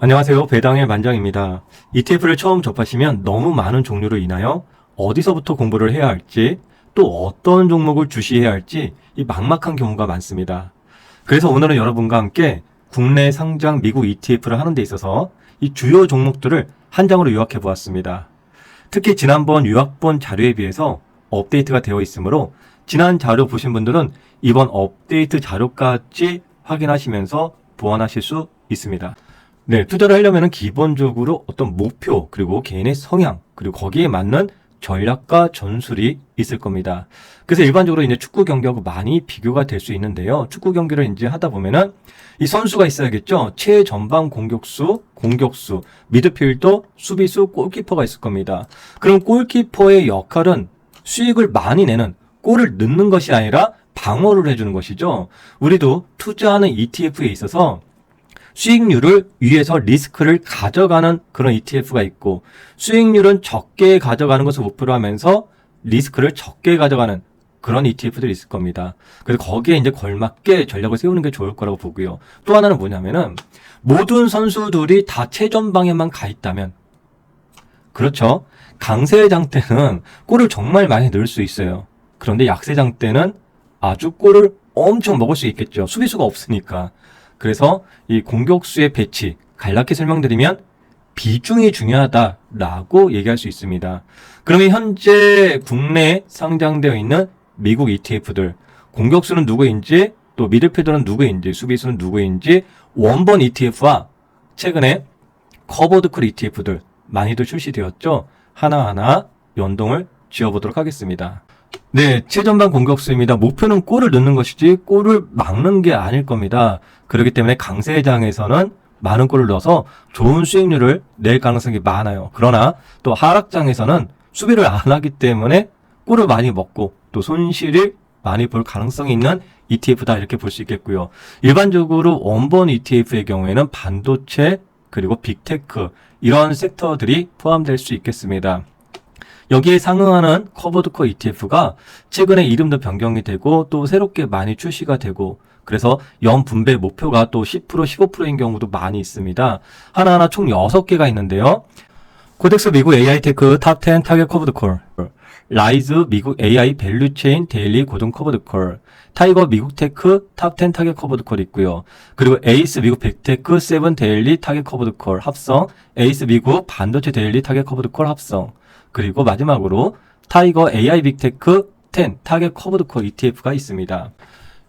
안녕하세요. 배당의 만장입니다. ETF를 처음 접하시면 너무 많은 종류로 인하여 어디서부터 공부를 해야 할지 또 어떤 종목을 주시해야 할지 이 막막한 경우가 많습니다. 그래서 오늘은 여러분과 함께 국내 상장 미국 ETF를 하는 데 있어서 이 주요 종목들을 한 장으로 요약해 보았습니다. 특히 지난번 요약본 자료에 비해서 업데이트가 되어 있으므로 지난 자료 보신 분들은 이번 업데이트 자료까지 확인하시면서 보완하실 수 있습니다. 네, 투자를 하려면 기본적으로 어떤 목표, 그리고 개인의 성향, 그리고 거기에 맞는 전략과 전술이 있을 겁니다. 그래서 일반적으로 이제 축구 경기하고 많이 비교가 될 수 있는데요. 축구 경기를 이제 하다 보면은 이 선수가 있어야겠죠. 최전방 공격수, 미드필더, 수비수, 골키퍼가 있을 겁니다. 그럼 골키퍼의 역할은 수익을 많이 내는 골을 넣는 것이 아니라 방어를 해주는 것이죠. 우리도 투자하는 ETF에 있어서 수익률을 위해서 리스크를 가져가는 그런 ETF가 있고, 수익률은 적게 가져가는 것을 목표로 하면서 리스크를 적게 가져가는 그런 ETF들이 있을 겁니다. 그래서 거기에 이제 걸맞게 전략을 세우는 게 좋을 거라고 보고요. 또 하나는 뭐냐면은 모든 선수들이 다 최전방에만 가 있다면, 그렇죠. 강세장 때는 골을 정말 많이 넣을 수 있어요. 그런데 약세장 때는 아주 골을 엄청 먹을 수 있겠죠. 수비수가 없으니까. 그래서 이 공격수의 배치, 간략히 설명드리면 비중이 중요하다라고 얘기할 수 있습니다. 그러면 현재 국내에 상장되어 있는 미국 ETF들, 공격수는 누구인지, 또 미드필더는 누구인지, 수비수는 누구인지, 원본 ETF와 최근에 커버드콜 ETF들 많이들 출시되었죠. 하나하나 연동을 지어보도록 하겠습니다. 네, 최전방 공격수입니다. 목표는 골을 넣는 것이지 골을 막는 게 아닐 겁니다. 그렇기 때문에 강세장에서는 많은 골을 넣어서 좋은 수익률을 낼 가능성이 많아요. 그러나 또 하락장에서는 수비를 안 하기 때문에 골을 많이 먹고 또 손실을 많이 볼 가능성이 있는 ETF다, 이렇게 볼 수 있겠고요. 일반적으로 원본 ETF의 경우에는 반도체 그리고 빅테크 이런 섹터들이 포함될 수 있겠습니다. 여기에 상응하는 커버드콜 ETF가 최근에 이름도 변경이 되고 또 새롭게 많이 출시가 되고, 그래서 연 분배 목표가 또 10%, 15%인 경우도 많이 있습니다. 하나하나 총 6개가 있는데요. 코덱스 미국 AI 테크 탑10 타겟 커버드콜, 라이즈 미국 AI 밸류체인 데일리 고정 커버드콜, 타이거 미국 테크 탑10 타겟 커버드콜 있고요. 그리고 에이스 미국 빅테크 7 데일리 타겟 커버드콜 합성, 에이스 미국 반도체 데일리 타겟 커버드콜 합성, 그리고 마지막으로 타이거 AI 빅테크 10 타겟 커버드콜 ETF가 있습니다.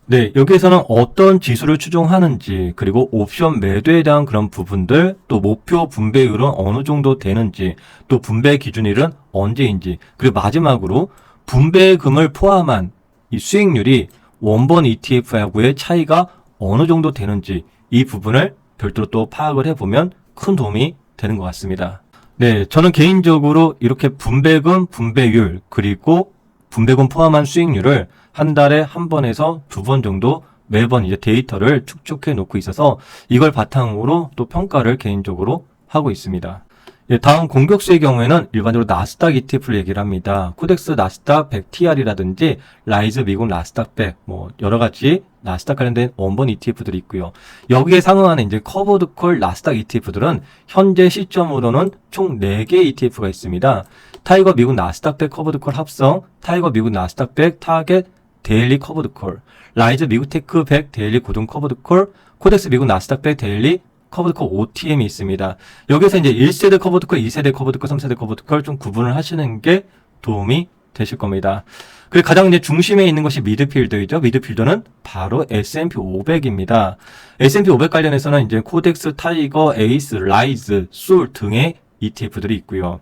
네, 여기에서는 어떤 지수를 추종하는지, 그리고 옵션 매도에 대한 그런 부분들, 또 목표 분배율은 어느 정도 되는지, 또 분배 기준일은 언제인지, 그리고 마지막으로 분배금을 포함한 이 수익률이 원본 ETF하고의 차이가 어느 정도 되는지, 이 부분을 별도로 또 파악을 해보면 큰 도움이 되는 것 같습니다. 네, 저는 개인적으로 이렇게 분배금, 분배율, 그리고 분배금 포함한 수익률을 한 달에 한 번에서 2번 정도 매번 이제 데이터를 축적해 놓고 있어서 이걸 바탕으로 또 평가를 개인적으로 하고 있습니다. 예, 다음 공격수의 경우에는 일반적으로 나스닥 ETF를 얘기를 합니다. 코덱스 나스닥 100 TR이라든지 라이즈 미국 나스닥 100, 뭐 여러 가지 나스닥 관련된 원본 ETF들이 있고요. 여기에 상응하는 이제 커버드콜 나스닥 ETF들은 현재 시점으로는 총 4개 ETF가 있습니다. 타이거 미국 나스닥 100 커버드콜 합성, 타이거 미국 나스닥 100 타겟 데일리 커버드콜, 라이즈 미국 테크 100 데일리 고정 커버드콜, 코덱스 미국 나스닥 100 데일리 커버드콜 OTM이 있습니다. 여기서 이제 1세대 커버드콜, 2세대 커버드콜, 3세대 커버드콜 좀 구분을 하시는 게 도움이 되실 겁니다. 그리고 가장 이제 중심에 있는 것이 미드필더이죠. 미드필더는 바로 S&P 500입니다. S&P 500 관련해서는 이제 코덱스, 타이거, 에이스, 라이즈, 솔 등의 ETF들이 있고요.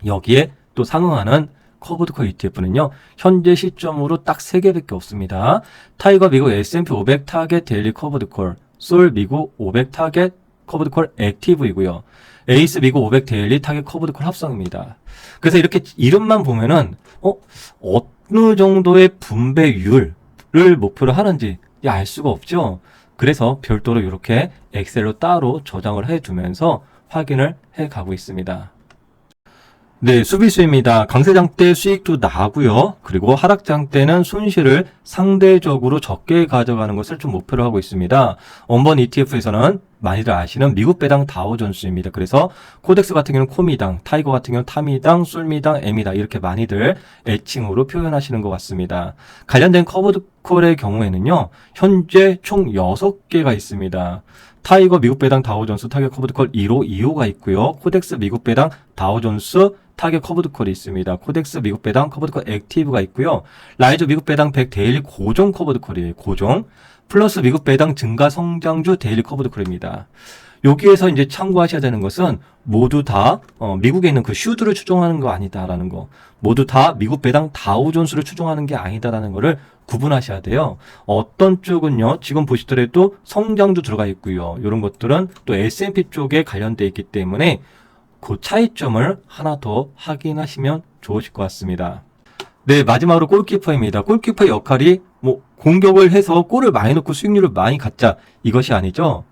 여기에 또 상응하는 커버드콜 ETF는요, 현재 시점으로 딱 3개밖에 없습니다. 타이거 미국 S&P 500 타겟 데일리 커버드콜, 솔 미국 500 타겟 커버드콜 액티브이고요. 에이스 미국 500 데일리 타겟 커버드콜 합성입니다. 그래서 이렇게 이름만 보면은 어느 정도의 분배율을 목표로 하는지 알 수가 없죠. 그래서 별도로 이렇게 엑셀로 따로 저장을 해두면서 확인을 해가고 있습니다. 네, 수비수입니다. 강세장 때 수익도 나고요. 그리고 하락장 때는 손실을 상대적으로 적게 가져가는 것을 좀 목표로 하고 있습니다. 원본 ETF에서는 많이들 아시는 미국 배당 다우존스입니다. 그래서 코덱스 같은 경우는 코미당, 타이거 같은 경우는 타미당, 솔미당, 에미당 이렇게 많이들 애칭으로 표현하시는 것 같습니다. 관련된 커브콜의 경우에는요. 현재 총 6개가 있습니다. 타이거 미국 배당 다우존스 타겟 커브드콜 1호, 2호가 있고요. 코덱스 미국 배당 다우존스 타겟 커브드콜이 있습니다. 코덱스 미국 배당 커브드콜 액티브가 있고요. 라이저 미국 배당 100 데일리 고정 커브드콜이에요. 고정. 플러스 미국 배당 증가 성장주 데일리 커브드콜입니다. 여기에서 이제 참고하셔야 되는 것은 모두 다 미국에 있는 그 슈드를 추종하는 거 아니다라는 거. 모두 다 미국 배당 다우존스를 추종하는 게 아니다라는 거를 구분하셔야 돼요. 어떤 쪽은요. 지금 보시더라도 성장주 들어가 있고요. 이런 것들은 또 S&P 쪽에 관련돼 있기 때문에 그 차이점을 하나 더 확인하시면 좋으실 것 같습니다. 네, 마지막으로 골키퍼입니다. 골키퍼의 역할이 공격을 해서 골을 많이 넣고 수익률을 많이 갖자 이것이 아니죠.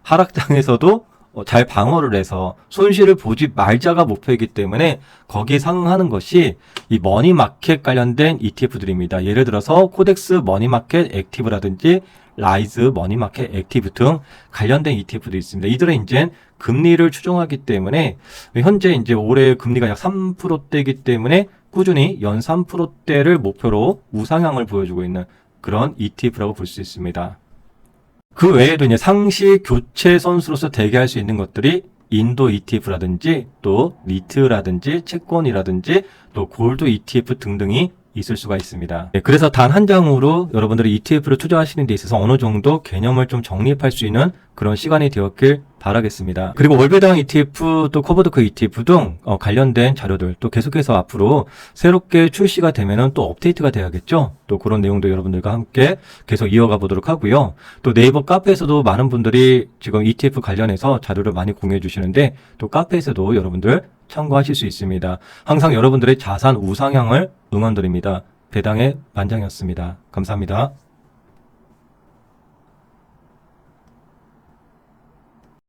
하락장에서도 잘 방어를 해서 손실을 보지 말자가 목표이기 때문에 거기에 상응하는 것이 이 머니마켓 관련된 ETF들입니다. 예를 들어서 코덱스 머니마켓 액티브라든지 라이즈 머니마켓 액티브 등 관련된 ETF도 있습니다. 이들은 이제 금리를 추종하기 때문에 현재 이제 올해 금리가 약 3%대이기 때문에 꾸준히 연 3%대를 목표로 우상향을 보여주고 있는 그런 ETF라고 볼 수 있습니다. 그 외에도 이제 상시 교체 선수로서 대기할 수 있는 것들이 인도 ETF라든지 또 리트라든지 채권이라든지 또 골드 ETF 등등이 있을 수가 있습니다. 그래서 단 한 장으로 여러분들이 ETF를 투자하시는 데 있어서 어느 정도 개념을 좀 정립할 수 있는 그런 시간이 되었길 바라겠습니다. 그리고 월배당 ETF 또 커버드크 ETF 등 관련된 자료들 또 계속해서 앞으로 새롭게 출시가 되면은 또 업데이트가 돼야겠죠. 또 그런 내용도 여러분들과 함께 계속 이어가 보도록 하고요. 또 네이버 카페에서도 많은 분들이 지금 ETF 관련해서 자료를 많이 공유해 주시는데 또 카페에서도 여러분들 참고하실 수 있습니다. 항상 여러분들의 자산 우상향을 응원드립니다. 배당의 만장이었습니다. 감사합니다.